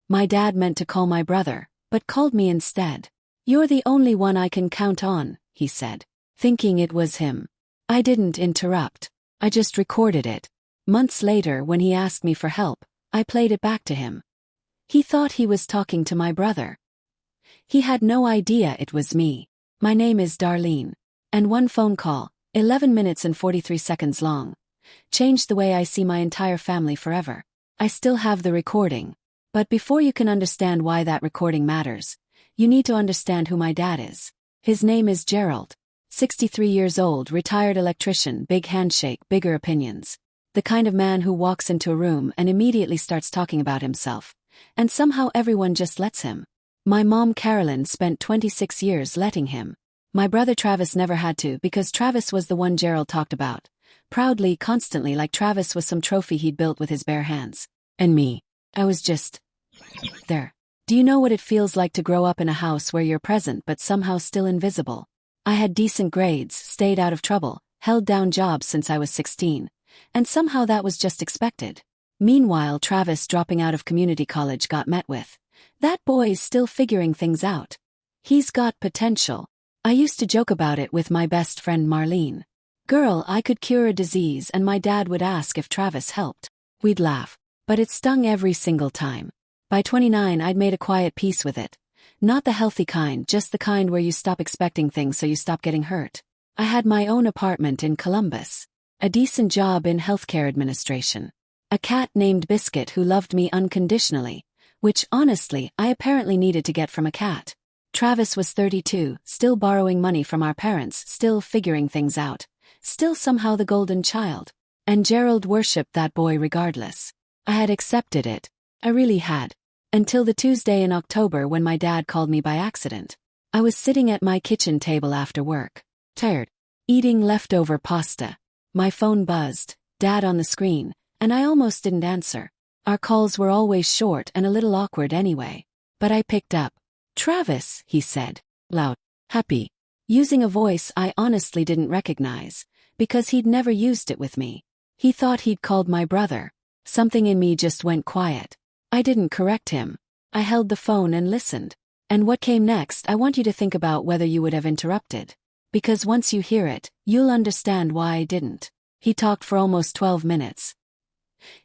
My dad meant to call my brother, but called me instead. You're the only one I can count on, he said, thinking it was him. I didn't interrupt. I just recorded it. Months later, when he asked me for help, I played it back to him. He thought he was talking to my brother. He had no idea it was me. My name is Darlene. And one phone call, 11 minutes and 43 seconds long, changed the way I see my entire family forever. I still have the recording. But before you can understand why that recording matters, you need to understand who my dad is. His name is Gerald. 63 years old, retired electrician, big handshake, bigger opinions. The kind of man who walks into a room and immediately starts talking about himself. And somehow everyone just lets him. My mom Carolyn spent 26 years letting him. My brother Travis never had to because Travis was the one Gerald talked about. Proudly, constantly, like Travis was some trophy he'd built with his bare hands. And me. I was just there. Do you know what it feels like to grow up in a house where you're present but somehow still invisible? I had decent grades, stayed out of trouble, held down jobs since I was 16. And somehow that was just expected. Meanwhile, Travis dropping out of community college got met with, "That boy's still figuring things out. He's got potential." I used to joke about it with my best friend Marlene. Girl, I could cure a disease and my dad would ask if Travis helped. We'd laugh. But it stung every single time. By 29, I'd made a quiet peace with it. Not the healthy kind, just the kind where you stop expecting things so you stop getting hurt. I had my own apartment in Columbus. A decent job in healthcare administration. A cat named Biscuit who loved me unconditionally, which, honestly, I apparently needed to get from a cat. Travis was 32, still borrowing money from our parents, still figuring things out. Still somehow the golden child. And Gerald worshipped that boy regardless. I had accepted it. I really had. Until the Tuesday in October when my dad called me by accident. I was sitting at my kitchen table after work. Tired. Eating leftover pasta. My phone buzzed, Dad on the screen, and I almost didn't answer. Our calls were always short and a little awkward anyway. But I picked up. "Travis," he said, loud, happy, using a voice I honestly didn't recognize, because he'd never used it with me. He thought he'd called my brother. Something in me just went quiet. I didn't correct him. I held the phone and listened. And what came next, I want you to think about whether you would have interrupted. Because once you hear it, you'll understand why I didn't. He talked for almost 12 minutes.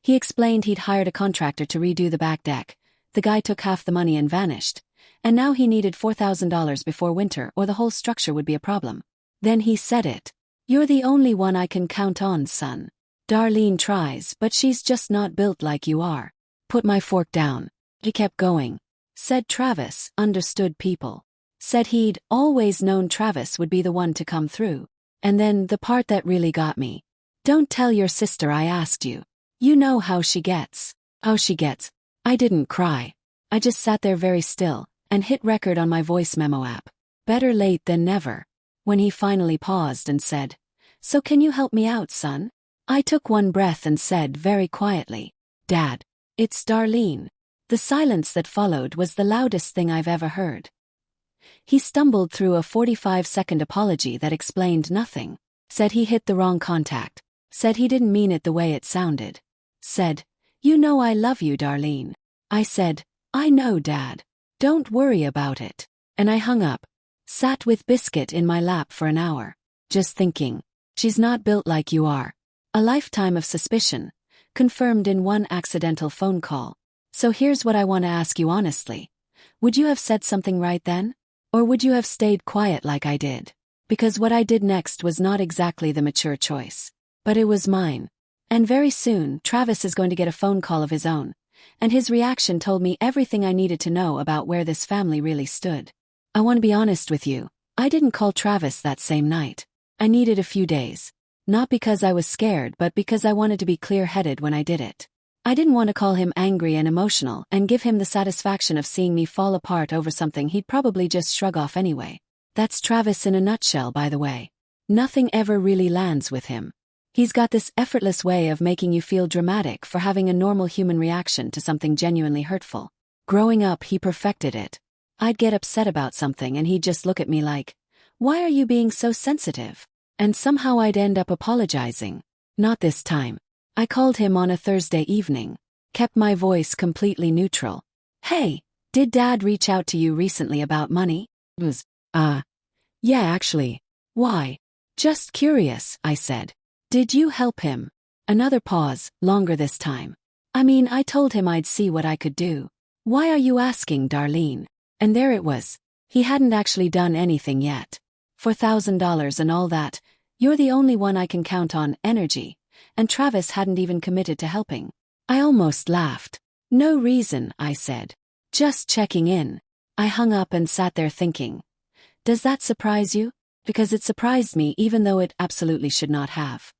He explained he'd hired a contractor to redo the back deck. The guy took half the money and vanished. And now he needed $4,000 before winter or the whole structure would be a problem. Then he said it. "You're the only one I can count on, son. Darlene tries, but she's just not built like you are." Put my fork down. He kept going. Said Travis understood people. Said he'd always known Travis would be the one to come through. And then the part that really got me. "Don't tell your sister I asked you. You know how she gets." How she gets. I didn't cry. I just sat there very still and hit record on my voice memo app. Better late than never. When he finally paused and said, "So can you help me out, son?" I took one breath and said very quietly, "Dad, it's Darlene." The silence that followed was the loudest thing I've ever heard. He stumbled through a 45-second apology that explained nothing. Said he hit the wrong contact. Said he didn't mean it the way it sounded. Said, "You know I love you, Darlene." I said, "I know, Dad. Don't worry about it." And I hung up. Sat with Biscuit in my lap for an hour. Just thinking, she's not built like you are. A lifetime of suspicion. Confirmed in one accidental phone call. So here's what I want to ask you honestly. Would you have said something right then? Or would you have stayed quiet like I did? Because what I did next was not exactly the mature choice. But it was mine. And very soon, Travis is going to get a phone call of his own. And his reaction told me everything I needed to know about where this family really stood. I want to be honest with you. I didn't call Travis that same night. I needed a few days. Not because I was scared, but because I wanted to be clear-headed when I did it. I didn't want to call him angry and emotional and give him the satisfaction of seeing me fall apart over something he'd probably just shrug off anyway. That's Travis in a nutshell, by the way. Nothing ever really lands with him. He's got this effortless way of making you feel dramatic for having a normal human reaction to something genuinely hurtful. Growing up, he perfected it. I'd get upset about something and he'd just look at me like, "Why are you being so sensitive?" And somehow I'd end up apologizing. Not this time. I called him on a Thursday evening. Kept my voice completely neutral. Hey, did Dad reach out to you recently about money? Was, yeah, actually. Why? Just curious, I said. Did you help him? Another pause, longer this time. I mean, I told him I'd see what I could do. Why are you asking, Darlene? And there it was. He hadn't actually done anything yet. $4,000 and all that. You're the only one I can count on, energy. And Travis hadn't even committed to helping. I almost laughed. No reason, I said. Just checking in. I hung up and sat there thinking. Does that surprise you? Because it surprised me even though it absolutely should not have.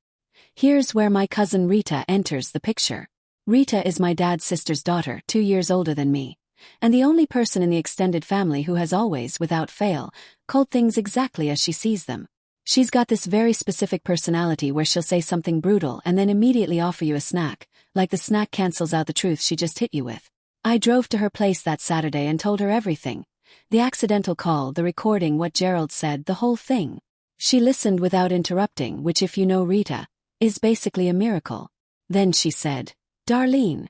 Here's where my cousin Rita enters the picture. Rita is my dad's sister's daughter, 2 years older than me, and the only person in the extended family who has always, without fail, called things exactly as she sees them. She's got this very specific personality where she'll say something brutal and then immediately offer you a snack, like the snack cancels out the truth she just hit you with. I drove to her place that Saturday and told her everything. The accidental call, the recording, what Gerald said, the whole thing. She listened without interrupting, which, if you know Rita, is basically a miracle. Then she said, Darlene,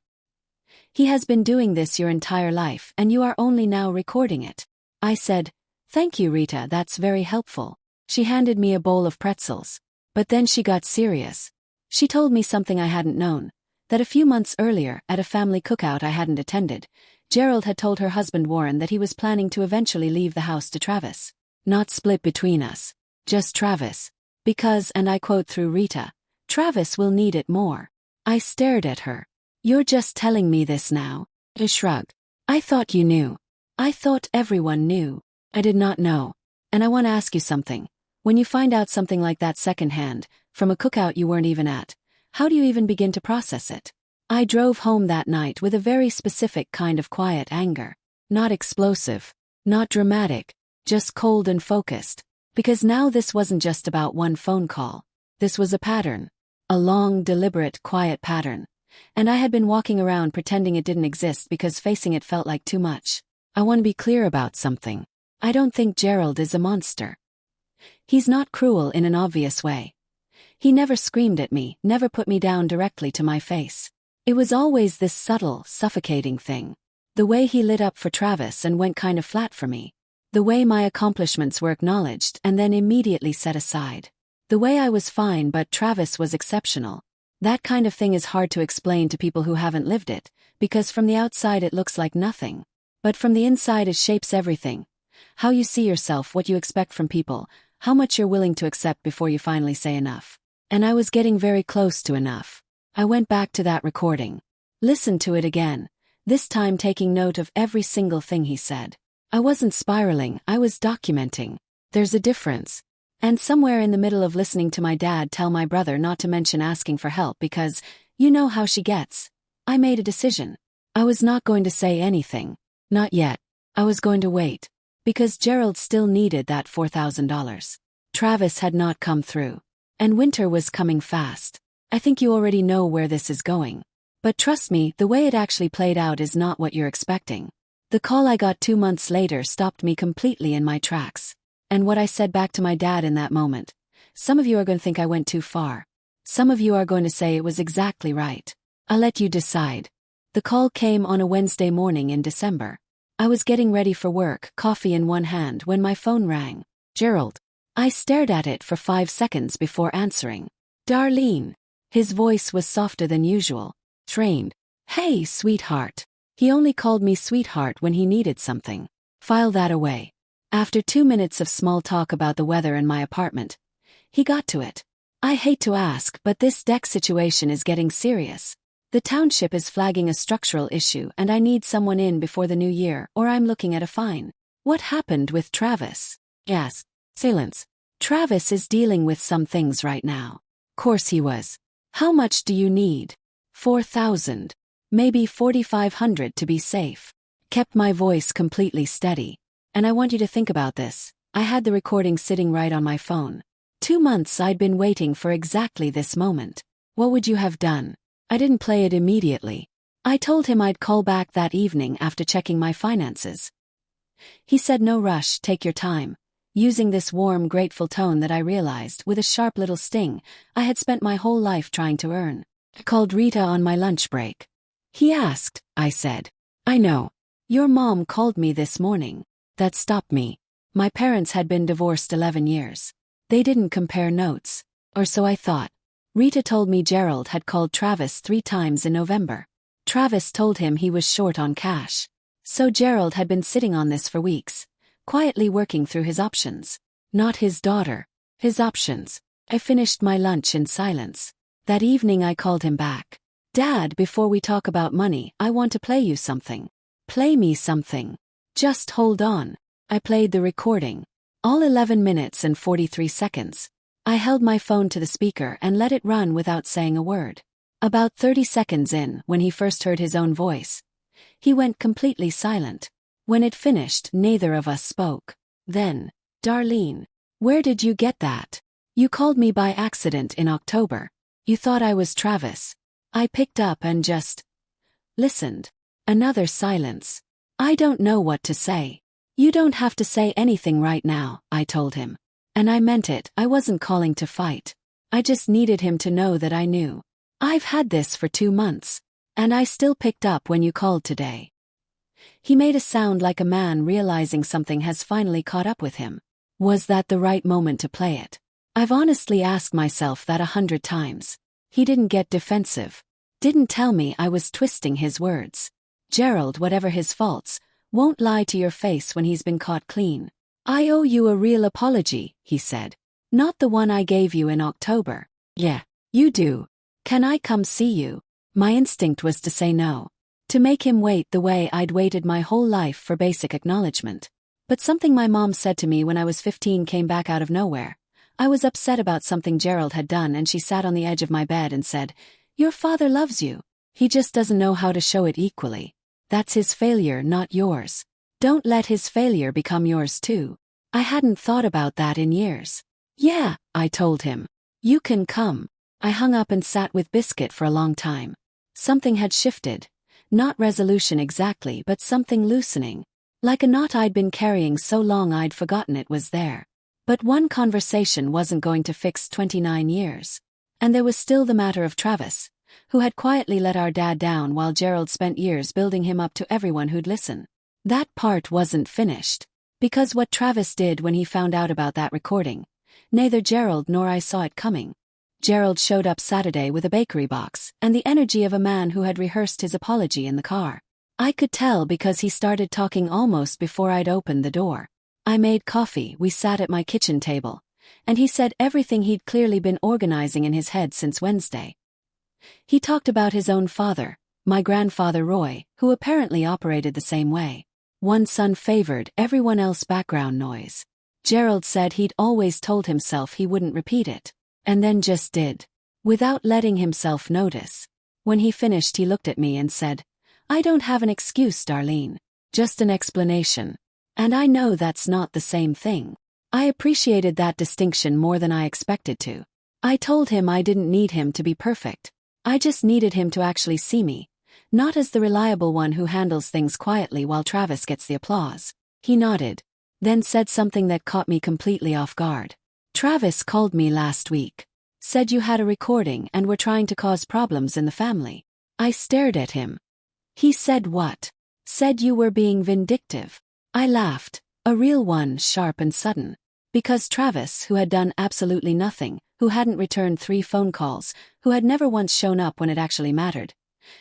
he has been doing this your entire life and you are only now recording it. I said, thank you, Rita, that's very helpful. She handed me a bowl of pretzels. But then she got serious. She told me something I hadn't known, that a few months earlier, at a family cookout I hadn't attended, Gerald had told her husband Warren that he was planning to eventually leave the house to Travis. Not split between us. Just Travis. Because, and I quote through Rita, Travis will need it more. I stared at her. You're just telling me this now? I shrugged. I thought you knew. I thought everyone knew. I did not know. And I want to ask you something. When you find out something like that secondhand, from a cookout you weren't even at, how do you even begin to process it? I drove home that night with a very specific kind of quiet anger. Not explosive. Not dramatic. Just cold and focused. Because now this wasn't just about one phone call. This was a pattern. A long, deliberate, quiet pattern. And I had been walking around pretending it didn't exist because facing it felt like too much. I want to be clear about something. I don't think Gerald is a monster. He's not cruel in an obvious way. He never screamed at me, never put me down directly to my face. It was always this subtle, suffocating thing. The way he lit up for Travis and went kind of flat for me. The way my accomplishments were acknowledged and then immediately set aside. The way I was fine but Travis was exceptional. That kind of thing is hard to explain to people who haven't lived it, because from the outside it looks like nothing. But from the inside it shapes everything. How you see yourself, what you expect from people, how much you're willing to accept before you finally say enough. And I was getting very close to enough. I went back to that recording. Listened to it again, this time taking note of every single thing he said. I wasn't spiraling, I was documenting. There's a difference. And somewhere in the middle of listening to my dad tell my brother not to mention asking for help because, you know how she gets, I made a decision. I was not going to say anything. Not yet. I was going to wait. Because Gerald still needed that $4,000. Travis had not come through. And winter was coming fast. I think you already know where this is going. But trust me, the way it actually played out is not what you're expecting. The call I got 2 months later stopped me completely in my tracks. And what I said back to my dad in that moment. Some of you are going to think I went too far. Some of you are going to say it was exactly right. I'll let you decide. The call came on a Wednesday morning in December. I was getting ready for work, coffee in one hand, when my phone rang. Gerald. I stared at it for 5 seconds before answering. Darlene. His voice was softer than usual. Trained. Hey, sweetheart. He only called me sweetheart when he needed something. File that away. After 2 minutes of small talk about the weather in my apartment, he got to it. I hate to ask, but this deck situation is getting serious. The township is flagging a structural issue and I need someone in before the new year or I'm looking at a fine. What happened with Travis? Yes. Silence. Travis is dealing with some things right now. Course he was. How much do you need? 4,000. Maybe 4,500 to be safe. Kept my voice completely steady. And I want you to think about this. I had the recording sitting right on my phone. 2 months I'd been waiting for exactly this moment. What would you have done? I didn't play it immediately. I told him I'd call back that evening after checking my finances. He said no rush, take your time. Using this warm, grateful tone that I realized, with a sharp little sting, I had spent my whole life trying to earn. I called Rita on my lunch break. He asked, I said. I know. Your mom called me this morning. That stopped me. My parents had been divorced 11 years. They didn't compare notes. Or so I thought. Rita told me Gerald had called Travis 3 times in November. Travis told him he was short on cash. So Gerald had been sitting on this for weeks, quietly working through his options. Not his daughter. His options. I finished my lunch in silence. That evening I called him back. Dad, before we talk about money, I want to play you something. Play me something. Just hold on. I played the recording. All 11 minutes and 43 seconds. I held my phone to the speaker and let it run without saying a word. About 30 seconds in, when he first heard his own voice, he went completely silent. When it finished, neither of us spoke. Then, Darlene, where did you get that? You called me by accident in October. You thought I was Travis. I picked up and just listened. Another silence. I don't know what to say. You don't have to say anything right now, I told him. And I meant it. I wasn't calling to fight. I just needed him to know that I knew. I've had this for 2 months. And I still picked up when you called today. He made a sound like a man realizing something has finally caught up with him. Was that the right moment to play it? I've honestly asked myself that 100 times. He didn't get defensive. Didn't tell me I was twisting his words. Gerald, whatever his faults, won't lie to your face when he's been caught clean. I owe you a real apology, he said. Not the one I gave you in October. Yeah, you do. Can I come see you? My instinct was to say no. To make him wait the way I'd waited my whole life for basic acknowledgement. But something my mom said to me when I was 15 came back out of nowhere. I was upset about something Gerald had done and she sat on the edge of my bed and said, "Your father loves you. He just doesn't know how to show it equally. That's his failure, not yours. Don't let his failure become yours too." I hadn't thought about that in years. Yeah, I told him. You can come. I hung up and sat with Biscuit for a long time. Something had shifted. Not resolution exactly, but something loosening. Like a knot I'd been carrying so long I'd forgotten it was there. But one conversation wasn't going to fix 29 years. And there was still the matter of Travis, who had quietly let our dad down while Gerald spent years building him up to everyone who'd listen. That part wasn't finished. Because what Travis did when he found out about that recording, neither Gerald nor I saw it coming. Gerald showed up Saturday with a bakery box and the energy of a man who had rehearsed his apology in the car. I could tell because he started talking almost before I'd opened the door. I made coffee, we sat at my kitchen table, and he said everything he'd clearly been organizing in his head since Wednesday. He talked about his own father, my grandfather Roy, who apparently operated the same way. One son favored everyone else background noise. Gerald said he'd always told himself he wouldn't repeat it. And then just did. Without letting himself notice. When he finished he looked at me and said, "I don't have an excuse, Darlene. Just an explanation. And I know that's not the same thing." I appreciated that distinction more than I expected to. I told him I didn't need him to be perfect. I just needed him to actually see me. Not as the reliable one who handles things quietly while Travis gets the applause. He nodded. Then said something that caught me completely off guard. "Travis called me last week. Said you had a recording and were trying to cause problems in the family." I stared at him. He said what? Said you were being vindictive. I laughed. A real one, sharp and sudden. Because Travis, who had done absolutely nothing, who hadn't returned 3 phone calls, who had never once shown up when it actually mattered,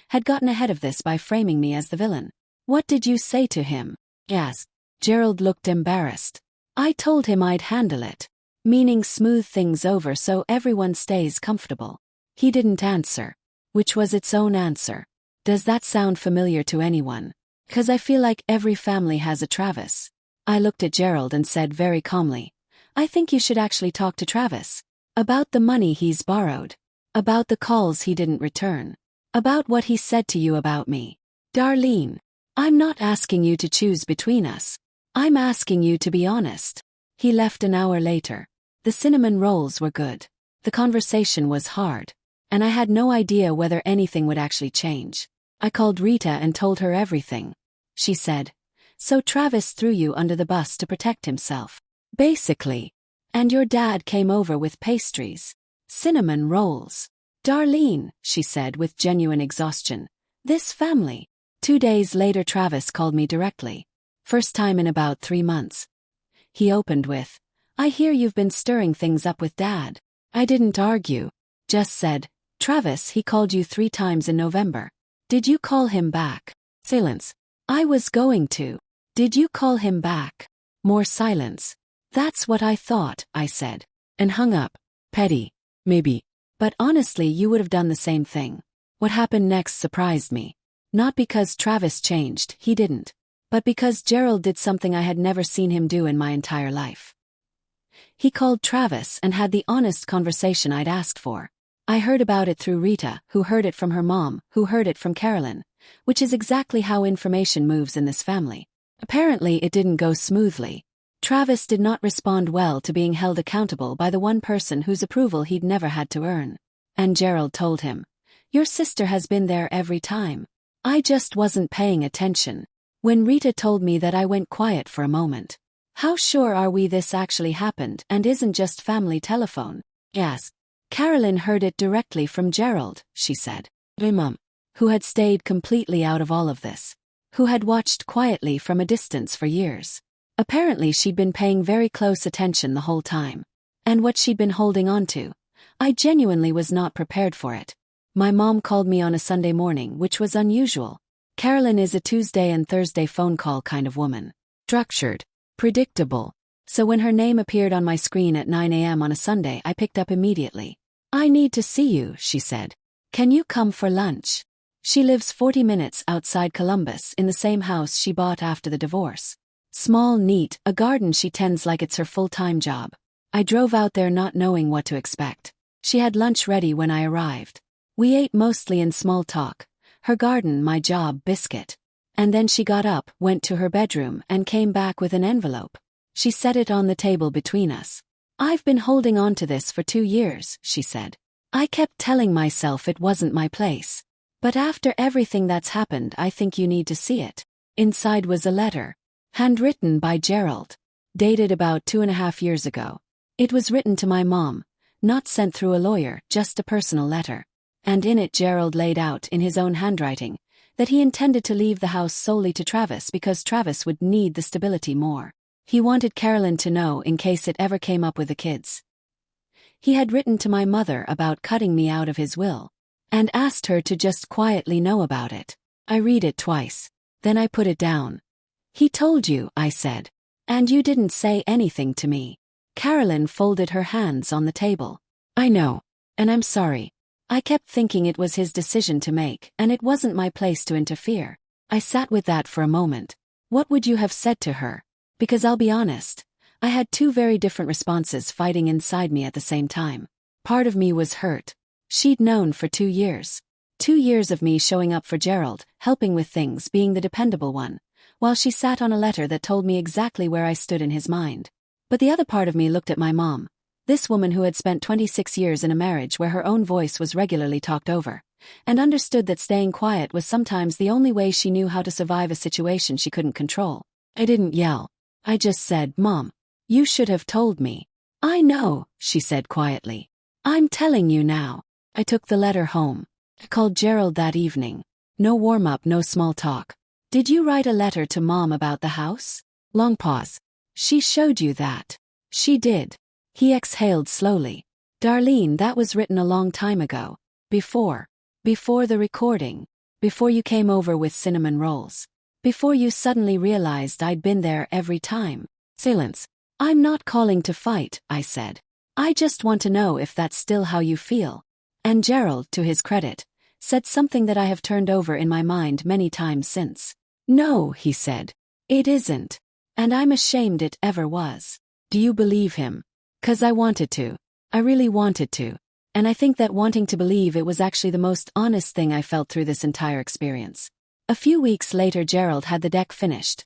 had gotten ahead of this by framing me as the villain. "What did you say to him?" Yes. Gerald looked embarrassed. I told him I'd handle it. Meaning smooth things over so everyone stays comfortable. He didn't answer. Which was its own answer. Does that sound familiar to anyone? 'Cause I feel like every family has a Travis. I looked at Gerald and said very calmly, "I think you should actually talk to Travis. About the money he's borrowed. About the calls he didn't return. About what he said to you about me. Darlene, I'm not asking you to choose between us. I'm asking you to be honest." He left an hour later. The cinnamon rolls were good. The conversation was hard. And I had no idea whether anything would actually change. I called Rita and told her everything. She said, "So Travis threw you under the bus to protect himself. Basically. And your dad came over with pastries. Cinnamon rolls. Darlene," she said with genuine exhaustion. "This family. 2 days later, Travis called me directly. First time in about 3 months. He opened with, "I hear you've been stirring things up with Dad." I didn't argue. Just said, "Travis, he called you 3 times in November. Did you call him back?" Silence. "I was going to. Did you call him back?" More silence. "That's what I thought," I said. And hung up. Petty. Maybe. But honestly, you would have done the same thing. What happened next surprised me. Not because Travis changed, he didn't. But because Gerald did something I had never seen him do in my entire life. He called Travis and had the honest conversation I'd asked for. I heard about it through Rita, who heard it from her mom, who heard it from Carolyn, which is exactly how information moves in this family. Apparently it didn't go smoothly. Travis did not respond well to being held accountable by the one person whose approval he'd never had to earn. And Gerald told him, "Your sister has been there every time." I just wasn't paying attention. When Rita told me that, I went quiet for a moment. "How sure are we this actually happened and isn't just family telephone?" Yes. Carolyn heard it directly from Gerald, she said. My mom, who had stayed completely out of all of this, who had watched quietly from a distance for years. Apparently she'd been paying very close attention the whole time. And what she'd been holding on to, I genuinely was not prepared for it. My mom called me on a Sunday morning, which was unusual. Carolyn is a Tuesday and Thursday phone call kind of woman. Structured. Predictable. So when her name appeared on my screen at 9 a.m. on a Sunday, I picked up immediately. "I need to see you," she said. "Can you come for lunch?" She lives 40 minutes outside Columbus in the same house she bought after the divorce. Small, neat, a garden she tends like it's her full-time job. I drove out there not knowing what to expect. She had lunch ready when I arrived. We ate mostly in small talk. Her garden, my job, biscuit. And then she got up, went to her bedroom, and came back with an envelope. She set it on the table between us. "I've been holding on to this for 2 years," she said. "I kept telling myself it wasn't my place. But after everything that's happened, I think you need to see it." Inside was a letter. Handwritten by Gerald. Dated about 2.5 years ago. It was written to my mom. Not sent through a lawyer, just a personal letter. And in it Gerald laid out in his own handwriting that he intended to leave the house solely to Travis because Travis would need the stability more. He wanted Carolyn to know in case it ever came up with the kids. He had written to my mother about cutting me out of his will, and asked her to just quietly know about it. I read it twice. Then I put it down. "He told you," I said. "And you didn't say anything to me." Carolyn folded her hands on the table. "I know. And I'm sorry. I kept thinking it was his decision to make, and it wasn't my place to interfere." I sat with that for a moment. What would you have said to her? Because I'll be honest, I had 2 very different responses fighting inside me at the same time. Part of me was hurt. She'd known for 2 years. 2 years of me showing up for Gerald, helping with things, being the dependable one, while she sat on a letter that told me exactly where I stood in his mind. But the other part of me looked at my mom. This woman who had spent 26 years in a marriage where her own voice was regularly talked over, and understood that staying quiet was sometimes the only way she knew how to survive a situation she couldn't control. I didn't yell. I just said, "Mom, you should have told me." "I know," she said quietly. "I'm telling you now." I took the letter home. I called Gerald that evening. No warm-up, no small talk. "Did you write a letter to Mom about the house?" Long pause. "She showed you that?" "She did." He exhaled slowly. "Darlene, that was written a long time ago. Before the recording. Before you came over with cinnamon rolls. Before you suddenly realized I'd been there every time." Silence. "I'm not calling to fight," I said. "I just want to know if that's still how you feel." And Gerald, to his credit, said something that I have turned over in my mind many times since. "No," he said. "It isn't. And I'm ashamed it ever was." Do you believe him? 'Cause I wanted to. I really wanted to. And I think that wanting to believe it was actually the most honest thing I felt through this entire experience. A few weeks later, Gerald had the deck finished.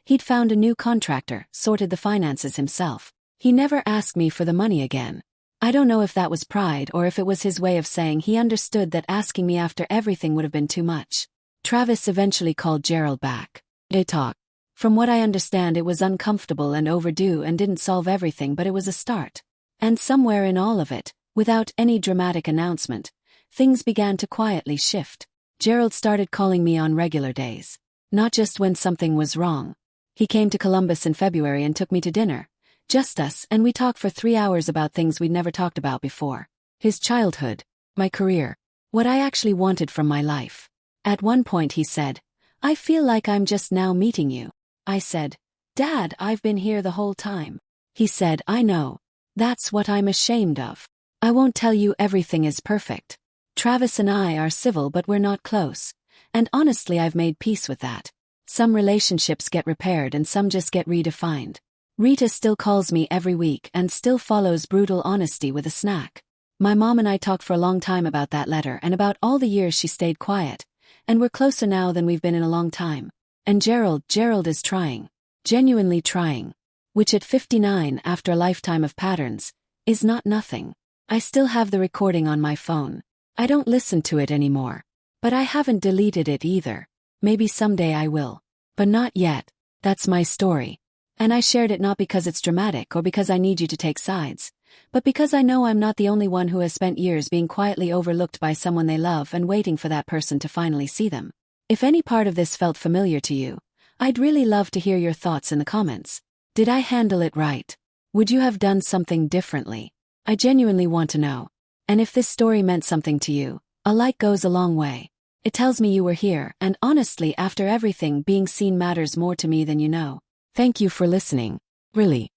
He'd found a new contractor, sorted the finances himself. He never asked me for the money again. I don't know if that was pride or if it was his way of saying he understood that asking me after everything would have been too much. Travis eventually called Gerald back. They talked. From what I understand, it was uncomfortable and overdue and didn't solve everything, but it was a start. And somewhere in all of it, without any dramatic announcement, things began to quietly shift. Gerald started calling me on regular days. Not just when something was wrong. He came to Columbus in February and took me to dinner. Just us, and we talked for 3 hours about things we'd never talked about before. His childhood, my career, what I actually wanted from my life. At one point he said, "I feel like I'm just now meeting you." I said, "Dad, I've been here the whole time." He said, "I know. That's what I'm ashamed of. I won't tell you everything is perfect. Travis and I are civil but we're not close. And honestly I've made peace with that. Some relationships get repaired and some just get redefined. Rita still calls me every week and still follows brutal honesty with a snack. My mom and I talked for a long time about that letter and about all the years she stayed quiet. And we're closer now than we've been in a long time. And Gerald is trying. Genuinely trying. Which at 59, after a lifetime of patterns, is not nothing. I still have the recording on my phone. I don't listen to it anymore. But I haven't deleted it either. Maybe someday I will. But not yet. That's my story. And I shared it not because it's dramatic or because I need you to take sides, but because I know I'm not the only one who has spent years being quietly overlooked by someone they love and waiting for that person to finally see them. If any part of this felt familiar to you, I'd really love to hear your thoughts in the comments. Did I handle it right? Would you have done something differently? I genuinely want to know. And if this story meant something to you, a like goes a long way. It tells me you were here, and honestly, after everything, being seen matters more to me than you know. Thank you for listening. Really.